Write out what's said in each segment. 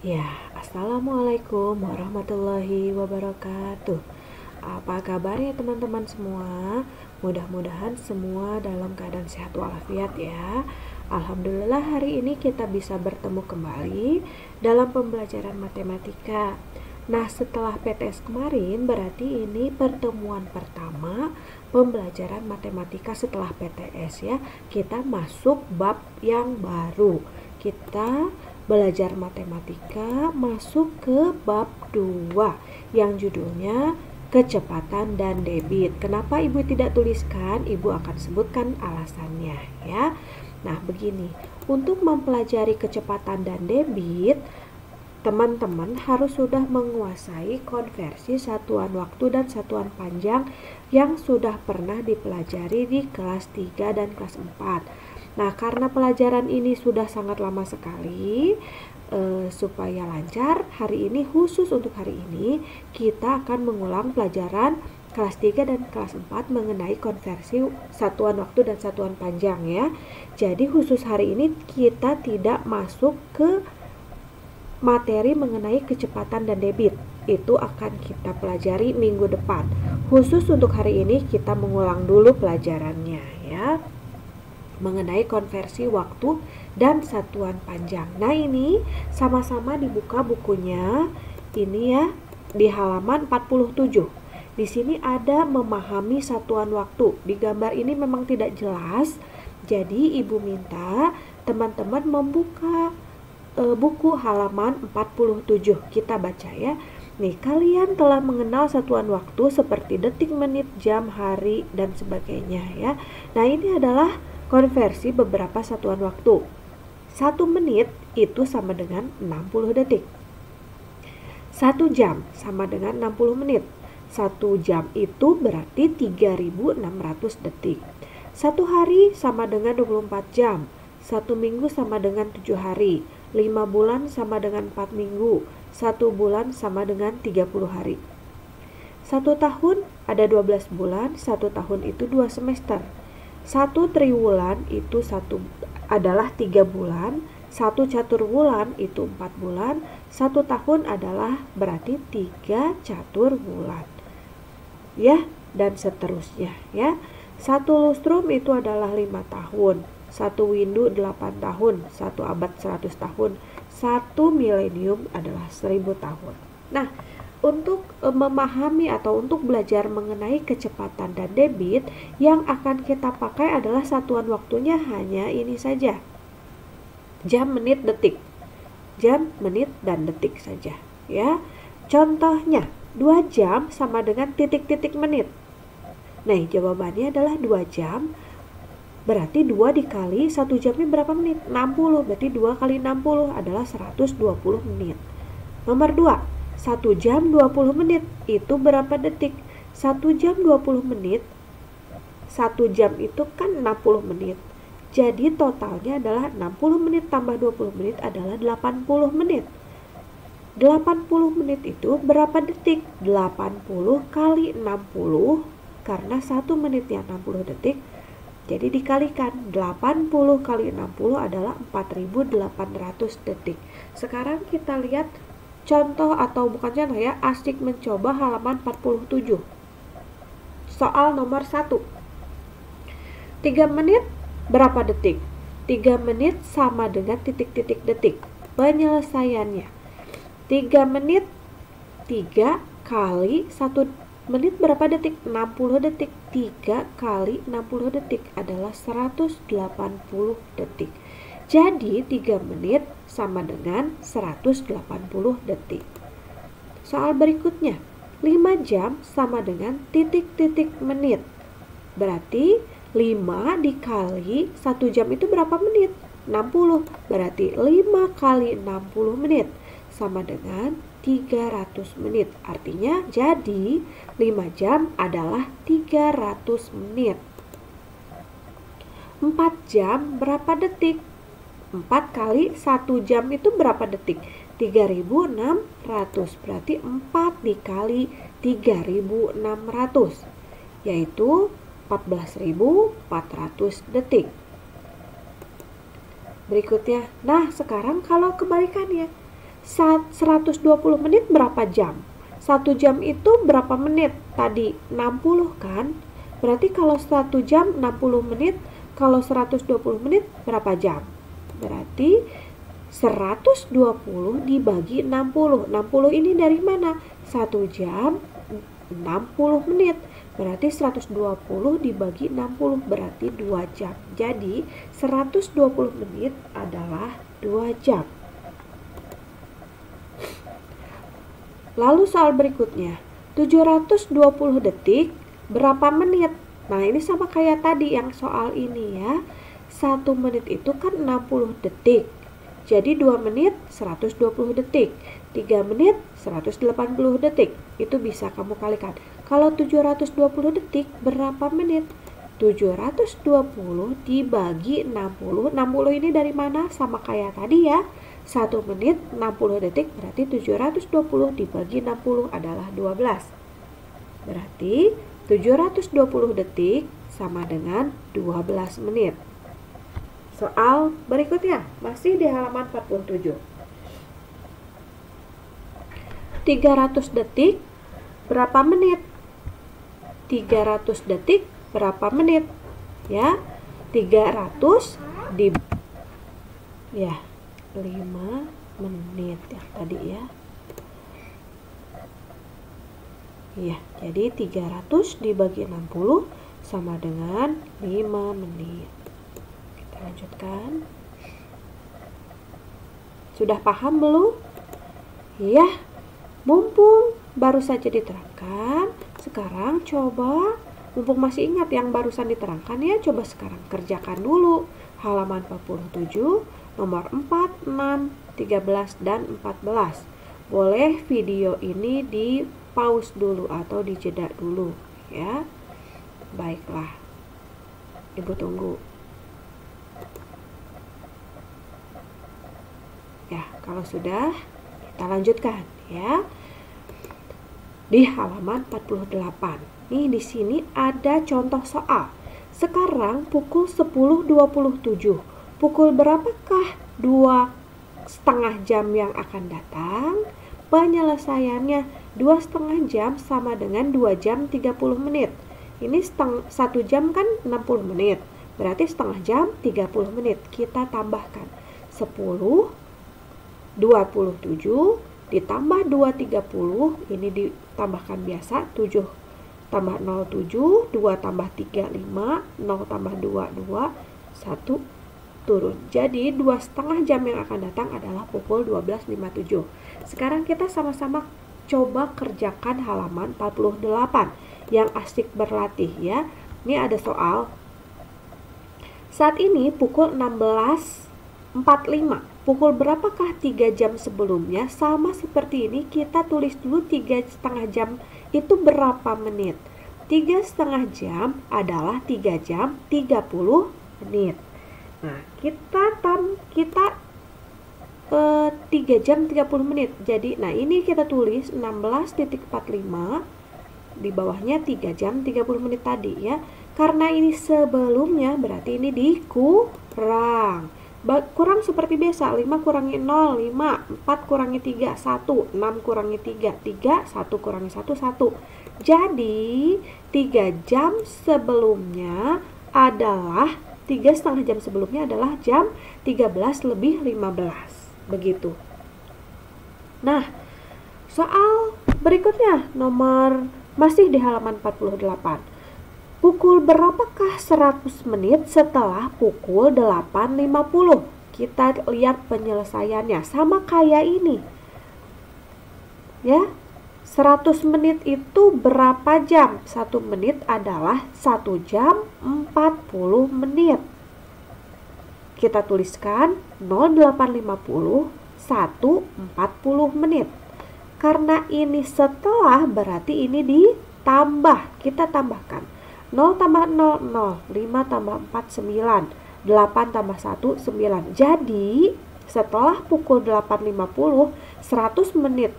Ya, Assalamualaikum warahmatullahi wabarakatuh. Apa kabarnya teman-teman semua? Mudah-mudahan semua dalam keadaan sehat walafiat ya. Alhamdulillah hari ini kita bisa bertemu kembali dalam pembelajaran matematika. Nah, setelah PTS kemarin berarti ini pertemuan pertama pembelajaran matematika setelah PTS ya. Kita masuk bab yang baru. Kita belajar matematika masuk ke bab 2 yang judulnya kecepatan dan debit. Kenapa Ibu tidak tuliskan? Ibu akan sebutkan alasannya ya. Nah, begini. Untuk mempelajari kecepatan dan debit, teman-teman harus sudah menguasai konversi satuan waktu dan satuan panjang yang sudah pernah dipelajari di kelas 3 dan kelas 4. Nah, karena pelajaran ini sudah sangat lama sekali, supaya lancar, hari ini khusus untuk hari ini kita akan mengulang pelajaran kelas 3 dan kelas 4 mengenai konversi satuan waktu dan satuan panjang ya. Jadi khusus hari ini kita tidak masuk ke materi mengenai kecepatan dan debit. Itu akan kita pelajari minggu depan. Khusus untuk hari ini kita mengulang dulu pelajarannya ya, mengenai konversi waktu dan satuan panjang. Nah, ini sama-sama dibuka bukunya. Ini ya di halaman 47. Di sini ada memahami satuan waktu. Di gambar ini memang tidak jelas. Jadi Ibu minta teman-teman membuka buku halaman 47. Kita baca ya. Nih, kalian telah mengenal satuan waktu seperti detik, menit, jam, hari, dan sebagainya ya. Nah, ini adalah konversi beberapa satuan waktu. 1 menit itu sama dengan 60 detik. 1 jam sama dengan 60 menit. 1 jam itu berarti 3600 detik. 1 hari sama dengan 24 jam. 1 minggu sama dengan 7 hari. 5 bulan sama dengan 4 minggu. 1 bulan sama dengan 30 hari. 1 tahun ada 12 bulan. 1 tahun itu 2 semester. 1 triwulan itu adalah 3 bulan. 1 catur bulan itu 4 bulan. 1 tahun adalah berarti 3 catur bulan ya, dan seterusnya ya. 1 lustrum itu adalah 5 tahun. 1 windu 8 tahun. 1 abad 100 tahun. 1 milenium adalah 1000 tahun. Nah, untuk memahami atau untuk belajar mengenai kecepatan dan debit, yang akan kita pakai adalah satuan waktunya hanya ini saja. Jam, menit, detik. Jam, menit, dan detik saja ya. Contohnya, 2 jam sama dengan titik-titik menit. Nah, jawabannya adalah 2 jam. Berarti 2 dikali 1 jamnya berapa menit? 60. Berarti 2 kali 60 adalah 120 menit. Nomor 2. 1 jam 20 menit itu berapa detik? 1 jam 20 menit, 1 jam itu kan 60 menit. Jadi totalnya adalah 60 menit tambah 20 menit adalah 80 menit. 80 menit itu berapa detik? 80 kali 60, karena 1 menitnya 60 detik. Jadi dikalikan 80 kali 60 adalah 4800 detik. Sekarang kita lihat contoh, atau bukan contoh ya, Asyik mencoba halaman 47. Soal nomor 1. 3 menit berapa detik? 3 menit sama dengan titik-titik detik. Penyelesaiannya 3 menit 3 kali 1 menit berapa detik? 60 detik. 3 kali 60 detik adalah 180 detik. Jadi 3 menit sama dengan 180 detik. Soal berikutnya, 5 jam sama dengan titik-titik menit. Berarti 5 dikali 1 jam itu berapa menit? 60. Berarti 5 kali 60 menit sama dengan 300 menit. Artinya jadi 5 jam adalah 300 menit. 4 jam berapa detik? 4 kali 1 jam itu berapa detik? 3600. Berarti 4 dikali 3600 yaitu 14.400 detik. Berikutnya, nah sekarang kalau kebalikannya, 120 menit berapa jam? 1 jam itu berapa menit? Tadi 60 kan? Berarti kalau 1 jam 60 menit, kalau 120 menit berapa jam? Berarti 120 dibagi 60. 60 ini dari mana? 1 jam 60 menit. Berarti 120 dibagi 60 berarti 2 jam. Jadi 120 menit adalah 2 jam. Lalu soal berikutnya, 720 detik berapa menit? Nah, ini sama kayak tadi yang soal ini ya. 1 menit itu kan 60 detik. Jadi 2 menit 120 detik. 3 menit 180 detik. Itu bisa kamu kalikan. Kalau 720 detik berapa menit? 720 dibagi 60. 60 ini dari mana? Sama kayak tadi ya. 1 menit 60 detik berarti 720 dibagi 60 adalah 12. Berarti 720 detik sama dengan 12 menit. Soal berikutnya masih di halaman 47. 300 detik berapa menit? 300 detik berapa menit? Ya, 300 di 5 menit yang tadi ya. Iya, jadi 300 dibagi 60 sama dengan 5 menit. Kita lanjutkan. Sudah paham belum? Iya, mumpung baru saja diterangkan, sekarang coba, mumpung masih ingat yang barusan diterangkan ya, coba sekarang kerjakan dulu. Halaman 47, nomor 4, 6, 13, dan 14. Boleh video ini di pause dulu atau dijeda dulu ya. Baiklah, Ibu tunggu. Ya, kalau sudah kita lanjutkan ya. Di halaman 48. Nih di sini ada contoh soal. Sekarang pukul 10.27. Pukul berapakah 2,5 jam yang akan datang? Penyelesaiannya 2,5 jam sama dengan 2 jam 30 menit. Ini 1 jam kan 60 menit. Berarti setengah jam 30 menit. Kita tambahkan 10, 27 ditambah 230. Ini ditambahkan biasa. 7 tambah 0, 7. 2 tambah 3, 5. 0 tambah 2, 2. 1 turun. Jadi 2,5 jam yang akan datang adalah pukul 12.57. Sekarang kita sama-sama coba kerjakan halaman 48 yang asik berlatih ya. Ini ada soal. Saat ini pukul 16.45. Pukul berapakah 3 jam sebelumnya? Sama seperti ini, kita tulis dulu 3,5 jam itu berapa menit. 3,5 jam adalah 3 jam 30 menit. Nah, kita 3 jam 30 menit. Jadi, nah ini kita tulis 16.45, di bawahnya 3 jam 30 menit tadi ya. Karena ini sebelumnya berarti ini dikurang. Kurang seperti biasa, 5 kurangi 0, 5, 4 kurangi 3, 1, 6 kurangi 3, 3, 1 kurangi 1, 1. Jadi, 3 jam sebelumnya adalah 3,5 jam sebelumnya adalah jam 13:15. Begitu. Nah, soal berikutnya masih di halaman 48. Pukul berapakah 100 menit setelah pukul 8.50? Kita lihat penyelesaiannya sama kayak ini. Ya. 100 menit itu berapa jam? 1 menit adalah 1 jam 40 menit. Kita tuliskan 0850, 1:40 menit. Karena ini setelah berarti ini ditambah. Kita tambahkan 0 tambah 0, 0, 5 tambah 4, 9, 8 tambah 1, 9. Jadi setelah pukul 8.50, 100 menit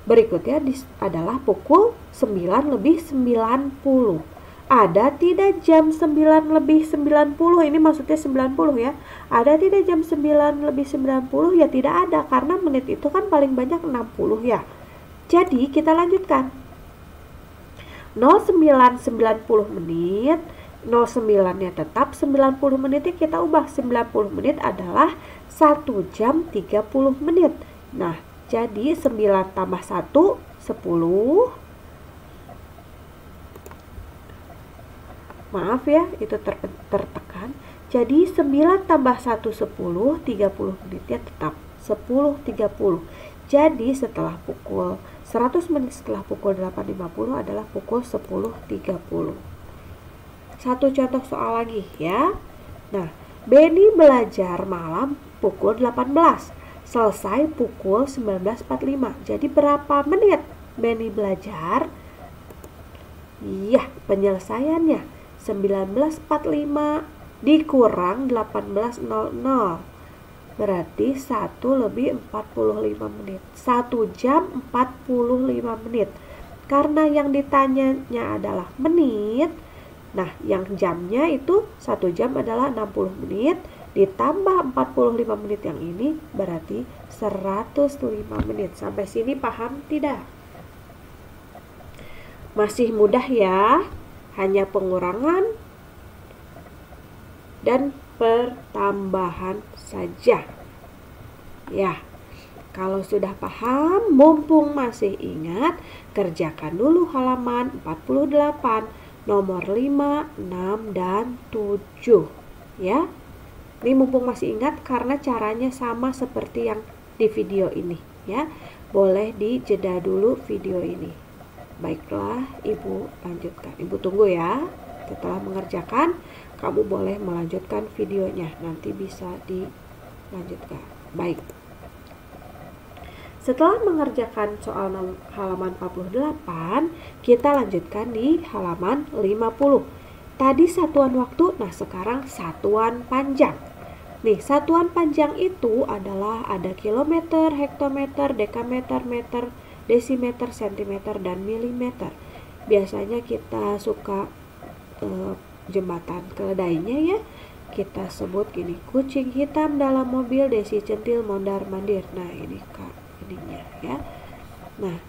berikutnya adalah pukul 9:90. Ada tidak jam 9 lebih 90? Ini maksudnya 90 ya. Ada tidak jam 9 lebih 90? Ya tidak ada, karena menit itu kan paling banyak 60 ya. Jadi kita lanjutkan. 09.90 menit, 09-nya tetap, 90 menitnya kita ubah. 90 menit adalah 1 jam 30 menit. Nah, jadi 9 tambah 1, 10. Maaf ya, itu tertekan. Jadi 9 tambah 1, 10, 30 menitnya tetap 10.30. Jadi setelah pukul 100 menit setelah pukul 8.50 adalah pukul 10.30. Satu contoh soal lagi ya. Nah, Benny belajar malam pukul 18, selesai pukul 19.45. Jadi berapa menit Benny belajar? Iya, penyelesaiannya 19.45 dikurang 18.00. Berarti 1 lebih 45 menit. 1 jam 45 menit. Karena yang ditanyanya adalah menit, nah yang jamnya itu 1 jam adalah 60 menit, ditambah 45 menit yang ini berarti 105 menit. Sampai sini paham tidak? Masih mudah ya, hanya pengurangan dan pertambahan saja. Ya, kalau sudah paham, mumpung masih ingat, kerjakan dulu halaman 48, nomor 5, 6, dan 7. Ya, ini mumpung masih ingat karena caranya sama seperti yang di video ini. Ya, boleh dijeda dulu video ini. Baiklah, Ibu lanjutkan. Ibu tunggu ya. Setelah mengerjakan, kamu boleh melanjutkan videonya. Nanti bisa dilanjutkan. Baik. Setelah mengerjakan soal halaman 48, kita lanjutkan di halaman 50. Tadi satuan waktu, nah sekarang satuan panjang. Nih, satuan panjang itu adalah ada kilometer, hektometer, dekameter, meter, desimeter, sentimeter, dan milimeter. Biasanya kita suka jembatan keledainya ya, kita sebut gini, kucing hitam dalam mobil, desi centil mondar mandir. Nah ini kak ininya ya. Nah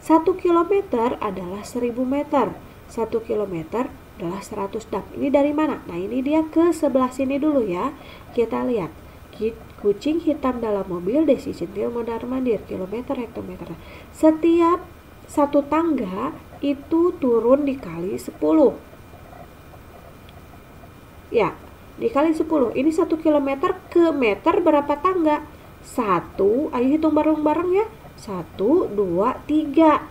1 kilometer adalah 1000 meter, 1 kilometer adalah 100 dam. Ini dari mana? Nah ini dia ke sebelah sini dulu ya. Kita lihat kucing hitam dalam mobil, desi centil mondar mandir, kilometer, hektometer. Setiap satu tangga itu turun dikali 10. Ya, dikali 10. Ini 1 kilometer ke meter berapa tangga? 1, ayo hitung bareng-bareng ya. 1, 2, 3.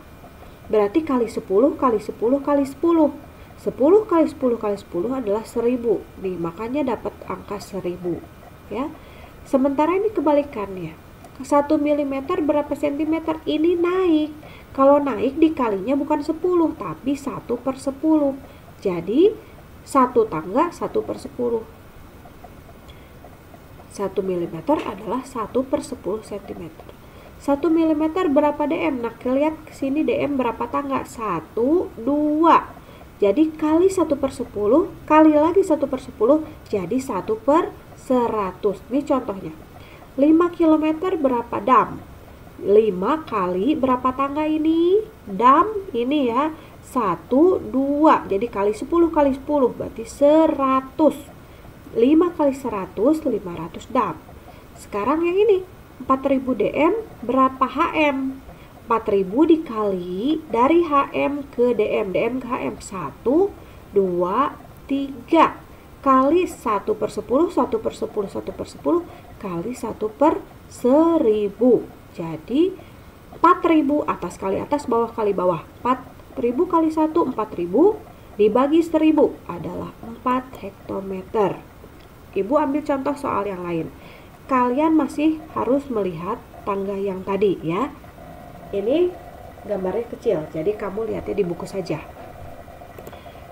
Berarti kali 10 kali 10 kali 10. 10 kali 10 kali 10 adalah 1000. Nih, makanya dapat angka 1000 ya. Sementara ini kebalikannya. 1 mm berapa sentimeter? Ini naik. Kalau naik dikalinya bukan 10 tapi 1/10. Jadi 1 tangga 1/10. 1 mm adalah 1/10 cm. 1 mm berapa dm? Nah, lihat ke sini dm berapa tangga? 1, 2. Jadi kali 1/10 kali lagi 1/10 jadi 1/100. Ini contohnya. 5 km berapa dam? 5 kali berapa tangga ini? Dam ini ya. 1, 2. Jadi kali 10 kali 10 berarti 100. 5 kali 100, 500 dam. Sekarang yang ini 4000 dm berapa hm? 4000 dikali dari hm ke dm, dm ke hm. 1, 2, 3 kali 1/10, 1/10, 1/10 kali 1/1000. Jadi 4000 atas kali atas, bawah kali bawah. 4000 kali 1, 4000 dibagi 1000 adalah 4 hektometer. Ibu ambil contoh soal yang lain. Kalian masih harus melihat tangga yang tadi ya. Ini gambarnya kecil, jadi kamu lihatnya di buku saja.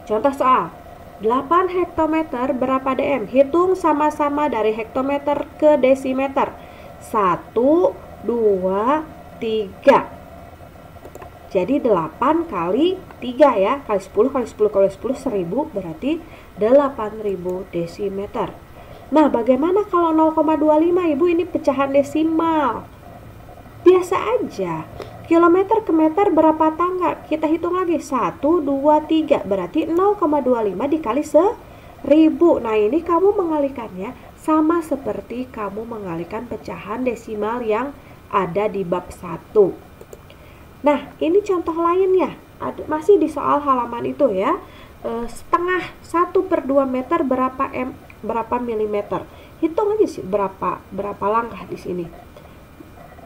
Contoh soal 8 hektometer berapa dm? Hitung sama-sama dari hektometer ke desimeter. 1, 2, 3. Jadi 8 kali 3 ya, kali 10 kali 10 kali 10 1000 berarti 8000 desimeter. Nah, bagaimana kalau 0,25 Ibu? Ini pecahan desimal. Biasa aja. Kilometer ke meter berapa tangga? Kita hitung lagi. 1, 2, 3. Berarti 0,25 dikali 1000. Nah, ini kamu mengalikannya sama seperti kamu mengalihkan pecahan desimal yang ada di bab 1. Nah, ini contoh lainnya. Masih di soal halaman itu ya. Setengah 1/2 meter berapa milimeter? Hitung aja sih berapa langkah di sini.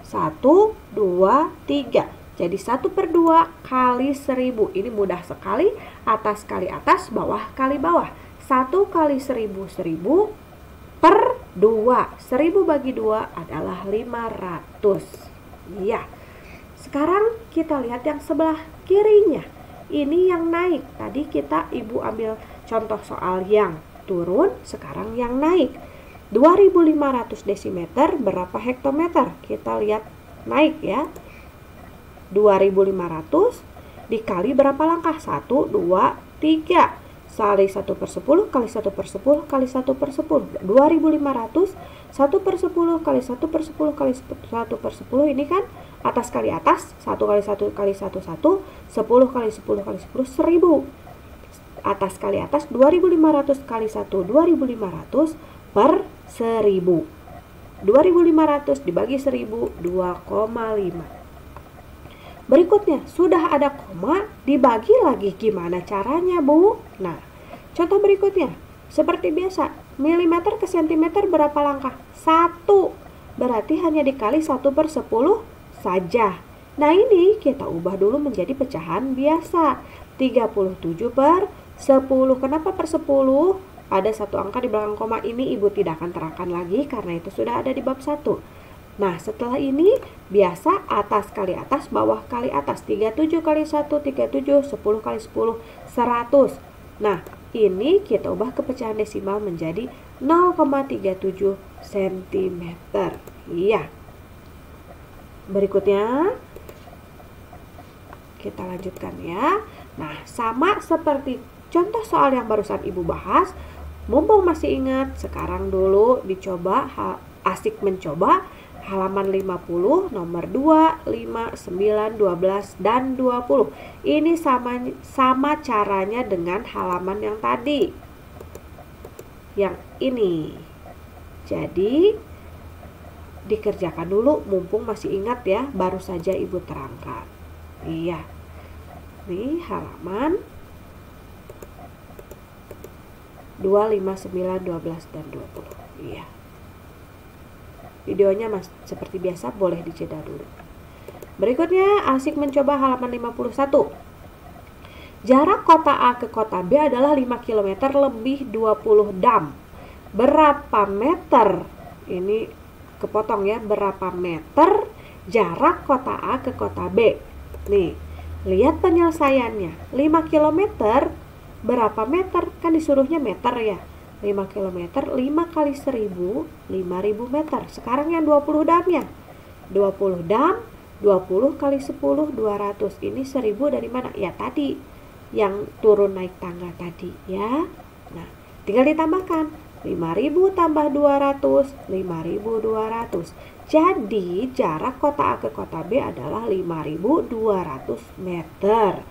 1, 2, 3. Jadi 1/2 kali 1000. Ini mudah sekali. Atas kali atas, bawah kali bawah. 1 kali 1000, 1000 per 2. 1000 bagi 2 adalah 500. Iya. Sekarang kita lihat yang sebelah kirinya. Ini yang naik. Tadi Ibu ambil contoh soal yang turun, sekarang yang naik. 2500 desimeter berapa hektometer? Kita lihat naik ya. 2500 dikali berapa langkah? 1, 2, 3. Kali 1/10 kali 1/10 kali 1/10. 2500 1/10 kali 1/10 kali 1/10 ini kan atas kali atas, 1 kali 1 kali 1 1, 10 kali 10 kali 10 1000. Atas kali atas 2500 kali 1 2500 per 1000. 2500 dibagi 1000 2,5. Berikutnya, sudah ada koma, dibagi lagi. Gimana caranya, Bu? Nah, contoh berikutnya. Seperti biasa, milimeter ke sentimeter berapa langkah? 1. Berarti hanya dikali 1/10 saja. Nah, ini kita ubah dulu menjadi pecahan biasa. 37/10. Kenapa per 10? Ada satu angka di belakang koma ini Ibu tidak akan terangkan lagi karena itu sudah ada di bab 1. Nah, setelah ini biasa atas kali atas, bawah kali atas. 37 kali 1, 37, 10 kali 10, 100. Nah, ini kita ubah ke pecahan desimal menjadi 0,37 cm. Iya. Berikutnya, kita lanjutkan ya. Nah, sama seperti contoh soal yang barusan Ibu bahas. Mumpung masih ingat, sekarang dulu dicoba, asik mencoba. Halaman 50, nomor 2, 5, 9, 12, dan 20. Ini sama caranya dengan halaman yang tadi. Yang ini. Jadi, dikerjakan dulu mumpung masih ingat ya, baru saja Ibu terangkan. Iya. Ini halaman 2, 5, 9, 12, dan 20. Iya. Videonya seperti biasa boleh dijeda dulu. Berikutnya asik mencoba halaman 51. Jarak kota A ke kota B adalah 5 km lebih 20 dam. Berapa meter? Ini kepotong ya, berapa meter jarak kota A ke kota B? Nih, lihat penyelesaiannya. 5 km berapa meter? Kan disuruhnya meter ya. 5 km, 5 kali 1000, 5000 meter. Sekarang yang 20 damnya. 20 dam, 20 kali 10, 200. Ini 1000 dari mana? Ya tadi, yang turun naik tangga tadi ya. Nah, tinggal ditambahkan. 5000 tambah 200, 5200. Jadi, jarak kota A ke kota B adalah 5200 meter.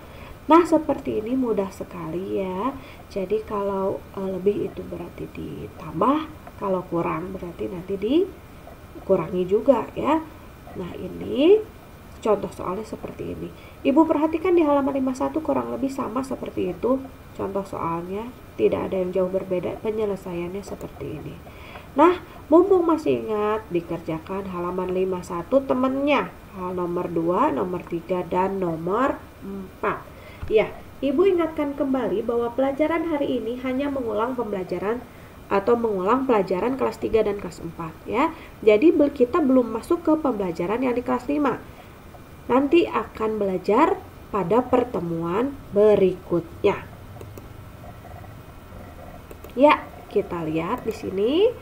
Nah, seperti ini mudah sekali ya. Jadi kalau lebih itu berarti ditambah, kalau kurang berarti nanti dikurangi juga ya. Nah, ini contoh soalnya seperti ini. Ibu perhatikan di halaman 51 kurang lebih sama seperti itu. Contoh soalnya tidak ada yang jauh berbeda, penyelesaiannya seperti ini. Nah, mumpung masih ingat, dikerjakan halaman 51 temennya. Nomor 2, nomor 3, dan nomor 4. Ya, Ibu ingatkan kembali bahwa pelajaran hari ini hanya mengulang pembelajaran atau mengulang pelajaran kelas 3 dan kelas 4 ya. Jadi kita belum masuk ke pembelajaran yang di kelas 5. Nanti akan belajar pada pertemuan berikutnya. Ya, kita lihat di sini.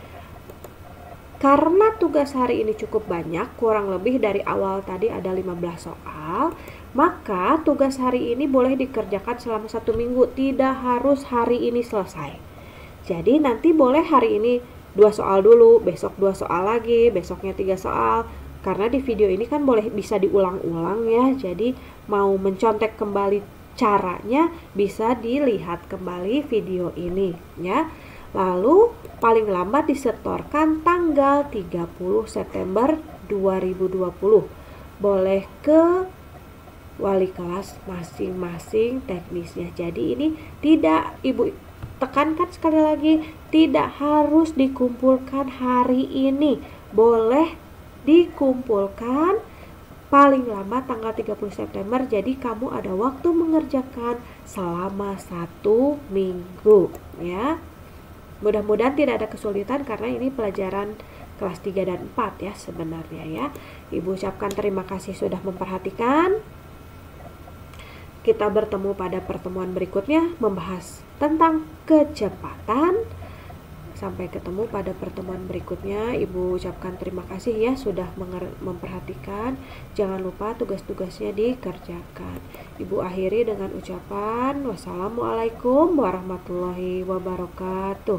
Karena tugas hari ini cukup banyak, kurang lebih dari awal tadi ada 15 soal, maka tugas hari ini boleh dikerjakan selama 1 minggu, tidak harus hari ini selesai. Jadi nanti boleh hari ini 2 soal dulu, besok 2 soal lagi, besoknya 3 soal. Karena di video ini kan boleh bisa diulang-ulang ya, jadi mau mencontek kembali caranya bisa dilihat kembali video ini ya. Lalu paling lambat disetorkan tanggal 30 September 2020. Boleh ke wali kelas masing-masing teknisnya. Jadi ini tidak, Ibu tekankan sekali lagi, tidak harus dikumpulkan hari ini. Boleh dikumpulkan paling lama tanggal 30 September. Jadi kamu ada waktu mengerjakan selama 1 minggu ya. Mudah-mudahan tidak ada kesulitan karena ini pelajaran kelas 3 dan 4 ya sebenarnya ya. Ibu ucapkan terima kasih sudah memperhatikan. Kita bertemu pada pertemuan berikutnya membahas tentang kecepatan. Sampai ketemu pada pertemuan berikutnya. Ibu ucapkan terima kasih ya sudah memperhatikan. Jangan lupa tugas-tugasnya dikerjakan. Ibu akhiri dengan ucapan wassalamualaikum warahmatullahi wabarakatuh.